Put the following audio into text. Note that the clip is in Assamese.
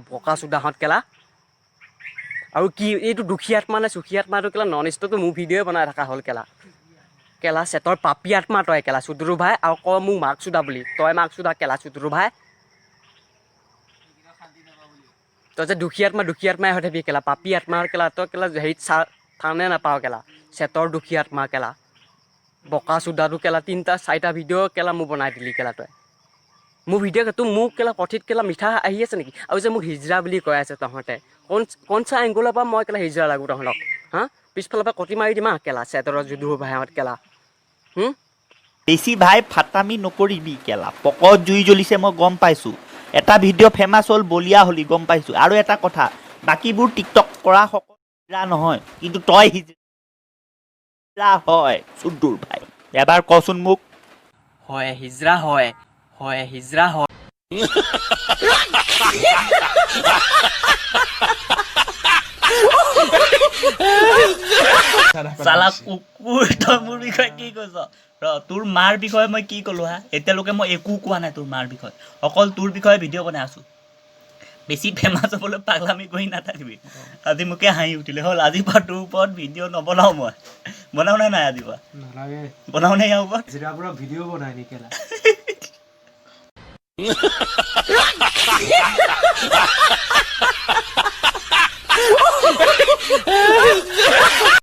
বকা চুদাহঁত কেলা আৰু কি এইটো দুখী আত্মা নে সুখী আত্মাটো কেলা নন ষ্টপটো মোৰ ভিডিঅ'ই বনাই থকা হ'ল কেলা চেটৰ পাপি আত্মা তই কেলা চুদুৰু ভাই আৰু ক মোক মাক চুদা বুলি তই মাক চুদা কেলা চুদুৰু ভাই তই যে দুখী আত্মাই হৈ থাকিবি কেলা পাপি আত্মাৰ কেলা তই কেলা হেৰিত থানে নাপাওঁ কেলা চেটৰ দুখী আত্মা কেলা বকা চুদাটো কেলা 3-4টা ভিডিঅ' কেলা মোক বনাই দিলি কেলা তই মোৰ ভিডিঅ' তোৰ মোক কেলা কথিত কেলা মিঠা আহি আছে নেকি আৰু যে মোক হিজৰা বুলি কৈ আছে তহঁতে কোনচা এংগুলৰ পৰা মই কেলা হিজৰা লাগো তহঁতক হা পিছফালৰ পৰা কটি মাৰি দিম কেলা চেটৰ যদু ভাইহঁত কেলা বেছি ভাই ফাটামি নকৰিবি কেলা পকত জুই জ্বলিছে মই গম পাইছোঁ এটা ভিডিঅ' ফেমাছ হ'ল বলিয়া হ'লি গম পাইছোঁ আৰু এটা কথা বাকীবোৰ টিকটক কৰা সকলো হিজৰা নহয় কিন্তু তই হিজৰা হয় চুদুৰ ভাই এবাৰ কচোন মোক হয় হিজৰা হয় হিজৰা হয় চালা কুকুৰ তই মোৰ বিষয়ে কি কৈছ তোৰ মাৰ বিষয়ে মই কি ক'লো হা এতিয়ালৈকে মই একো কোৱা নাই তোৰ মাৰ বিষয়ে অকল তোৰ বিষয়ে ভিডিঅ' বনাই আছোঁ বেছি ফেমাছ হ'বলৈ পাগলামি কৰি নাথাকিবি আজি মোকে হাঁহি উঠিলে হ'ল আজিৰ পৰা তোৰ ওপৰত ভিডিঅ' নবনাওঁ মই বনাও নে নাই আজিৰ পৰা নালাগে বনাও নে ইয়াৰ ওপৰত ভিডিঅ' বনাই নি কেলা